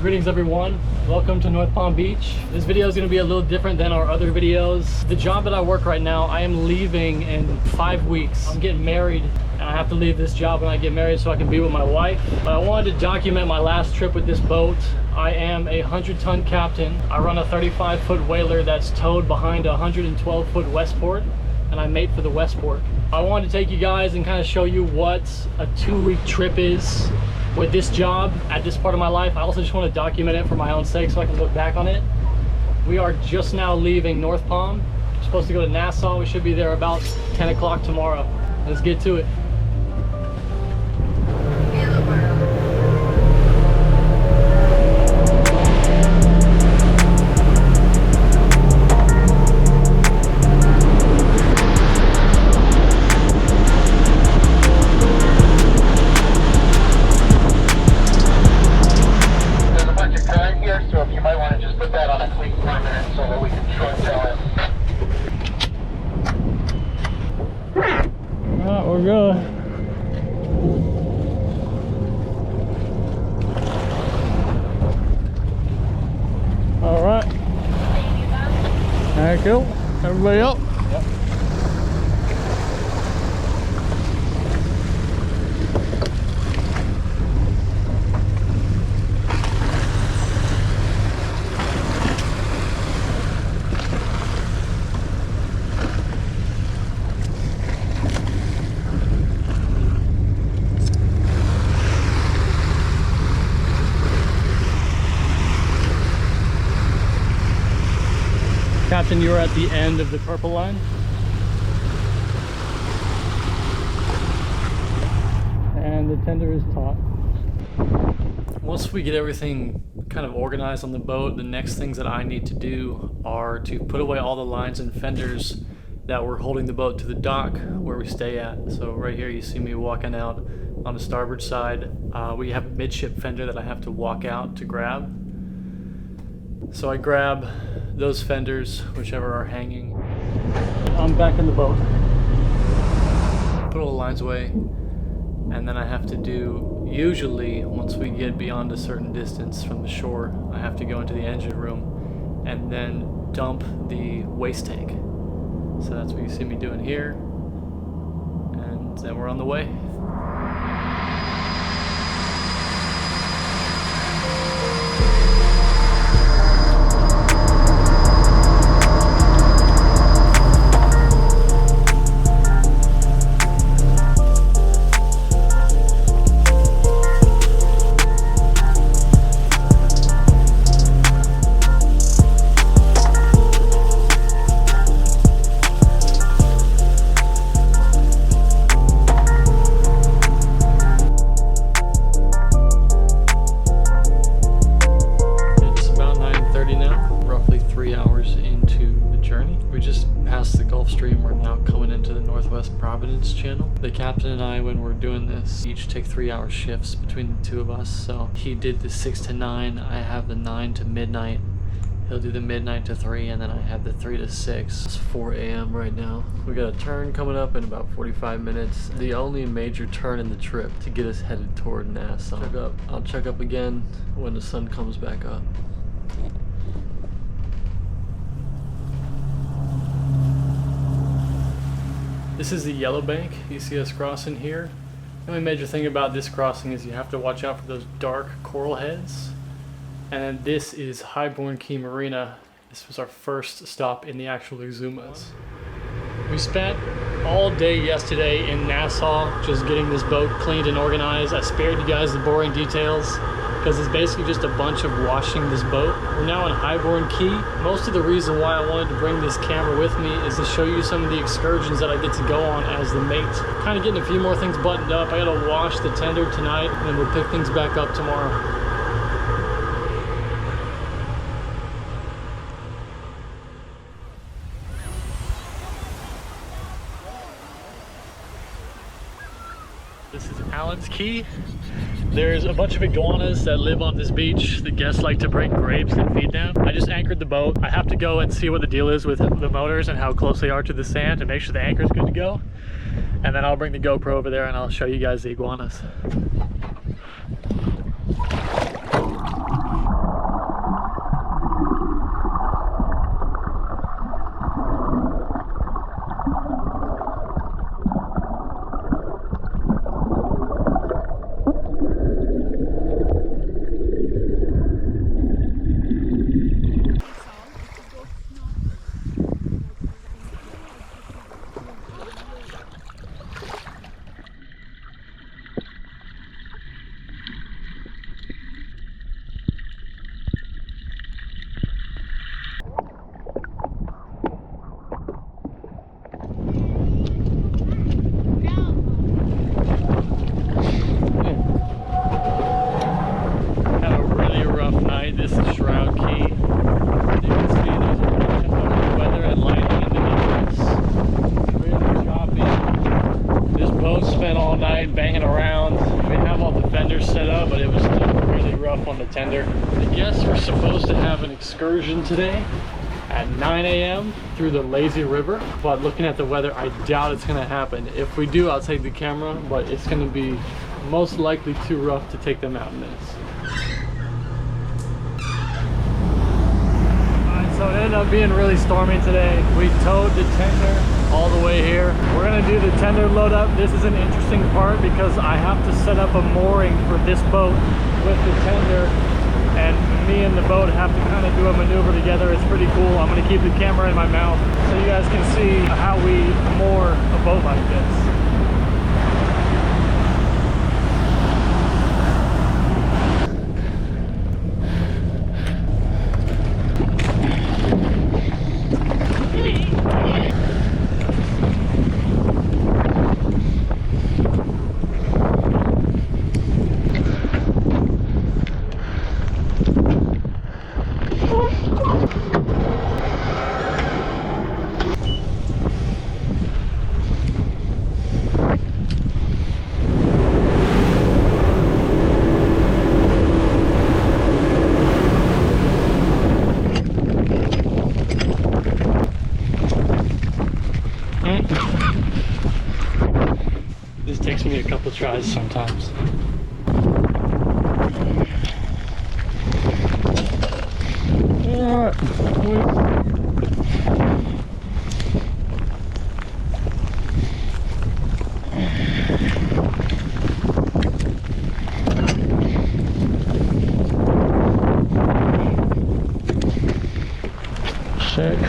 Greetings everyone, welcome to North Palm Beach. This video is going to be a little different than our other videos. The job that I work right now, I am leaving in 5 weeks. I'm getting married and I have to leave this job when I get married so I can be with my wife. But I wanted to document my last trip with this boat. I am a 100-ton captain. I run a 35-foot whaler that's towed behind a 112-foot Westport, and I mate for the Westport. I wanted to take you guys and kind of show you what a 2-week trip is with this job at this part of my life. I also just want to document it for my own sake so I can look back on it. We are just now leaving North Palm. We're supposed to go to Nassau. We should be there about 10 o'clock tomorrow. Let's get to it. We're good. All right. Thank you. Everybody up? Yep. Captain, you're at the end of the purple line. And the tender is taut. Once we get everything kind of organized on the boat, the next things that I need to do are to put away all the lines and fenders that were holding the boat to the dock where we stay at. So right here you see me walking out on the starboard side. We have a midship fender that I have to walk out to grab. So I grab those fenders, whichever are hanging. I'm back in the boat. Put all the lines away, and then I have to do, usually once we get beyond a certain distance from the shore, I have to go into the engine room and then dump the waste tank. So that's what you see me doing here, and then we're on the way. The captain and I, when we're doing this, each take 3-hour shifts between the two of us. So he did the 6 to 9, I have the 9 to midnight. He'll do the midnight to 3, and then I have the 3 to 6. It's 4 a.m. right now. We got a turn coming up in about 45 minutes. The only major turn in the trip to get us headed toward Nassau. I'll check up again when the sun comes back up. This is the yellow bank you see us crossing here. The only major thing about this crossing is you have to watch out for those dark coral heads. And then this is Highborne Key Marina. This was our first stop in the actual Exumas. We spent all day yesterday in Nassau just getting this boat cleaned and organized. I spared you guys the boring details because it's basically just a bunch of washing this boat. We're now in Highborne Key. Most of the reason why I wanted to bring this camera with me is to show you some of the excursions that I get to go on as the mate. Kind of getting a few more things buttoned up. I gotta wash the tender tonight and then we'll pick things back up tomorrow. This is Allen's Key. There's a bunch of iguanas that live on this beach. The guests like to bring grapes and feed them. I just anchored the boat. I have to go and see what the deal is with the motors and how close they are to the sand to make sure the anchor's good to go. And then I'll bring the GoPro over there and I'll show you guys the iguanas. rough night. This is Shroud Key. You can see there's a bunch of weather and lightning in the distance. Really choppy. This boat spent all night banging around. We have all the fenders set up, but it was still really rough on the tender. The guests were supposed to have an excursion today at 9 a.m. through the lazy river, but looking at the weather, I doubt it's gonna happen. If we do, I'll take the camera, but it's gonna be most likely too rough to take them out in this. Alright, so it ended up being really stormy today. We towed the tender all the way here. We're gonna do the tender load up. This is an interesting part because I have to set up a mooring for this boat with the tender, and me and the boat have to kind of do a maneuver together. It's pretty cool. I'm gonna keep the camera in my mouth so you guys can see how we moor a boat like this. This takes me a couple tries sometimes. Sick.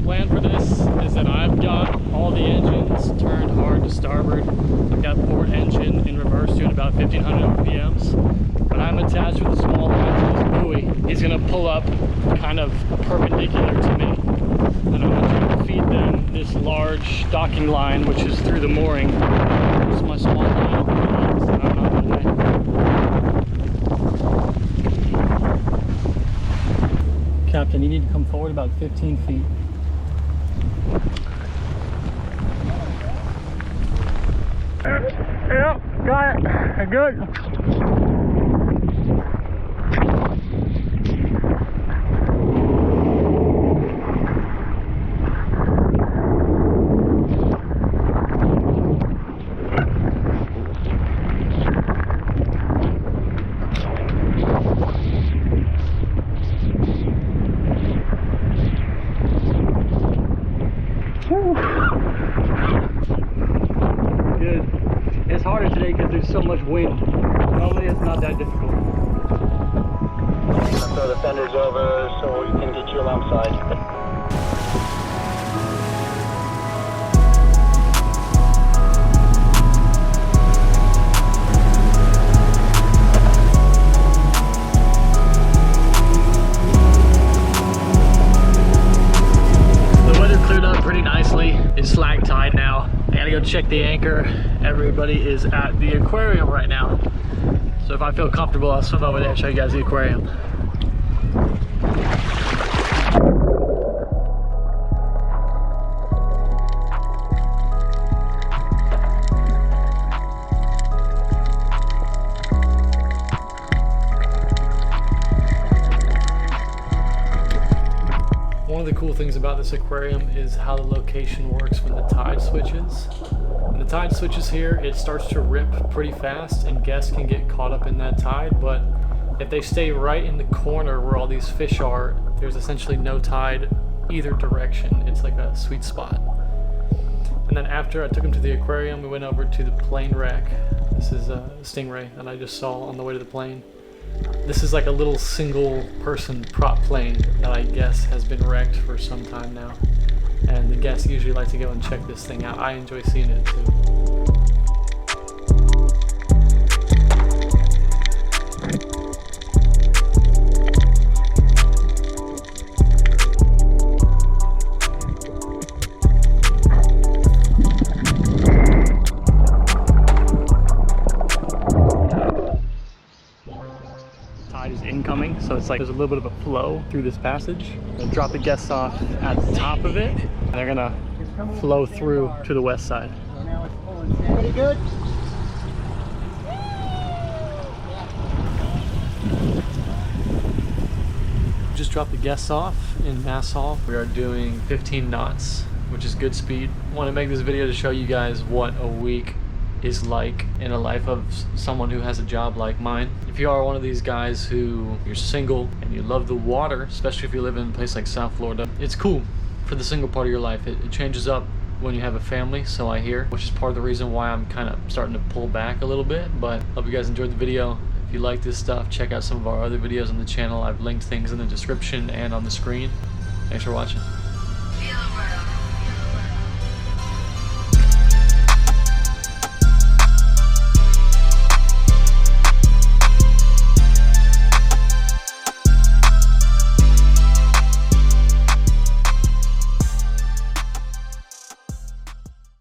Plan for this is that I've got all the engines turned hard to starboard. I've got port engine in reverse doing about 1500 RPMs. When I'm attached with a small line to this buoy, he's going to pull up kind of perpendicular to me. And I'm going to try to feed them this large docking line, which is through the mooring. This is my small line that I'm not going to lay. Captain, you need to come forward about 15 feet. Yep, got it. Good. It's harder today because there's so much wind. Normally it's not that difficult. Throw the fenders over so we can get you alongside. It's slack tide now. I gotta go check the anchor. Everybody is at the aquarium right now. So if I feel comfortable, I'll swim over there and show you guys the aquarium. One of the cool things about this aquarium is how the location works when the tide switches. When the tide switches here, it starts to rip pretty fast and guests can get caught up in that tide, but if they stay right in the corner where all these fish are, there's essentially no tide either direction. It's like a sweet spot. And then after I took him to the aquarium, we went over to the plane wreck. This is a stingray that I just saw on the way to the plane. This is like a little single person prop plane that I guess has been wrecked for some time now. And the guests usually like to go and check this thing out. I enjoy seeing it too. Tide is incoming, so it's like there's a little bit of a flow through this passage. I'll drop the guests off at the top of it, and they're gonna flow through to the west side. Pretty good. Just dropped the guests off in Mass Hall. We are doing 15 knots, which is good speed. I want to make this video to show you guys what a week is like in a life of someone who has a job like mine. If you are one of these guys who you're single and you love the water, especially if you live in a place like South Florida, it's cool for the single part of your life. It changes up when you have a family, so I hear, which is part of the reason why I'm kind of starting to pull back a little bit. But hope you guys enjoyed the video. If you like this stuff, check out some of our other videos on the channel. I've linked things in the description and on the screen. Thanks for watching.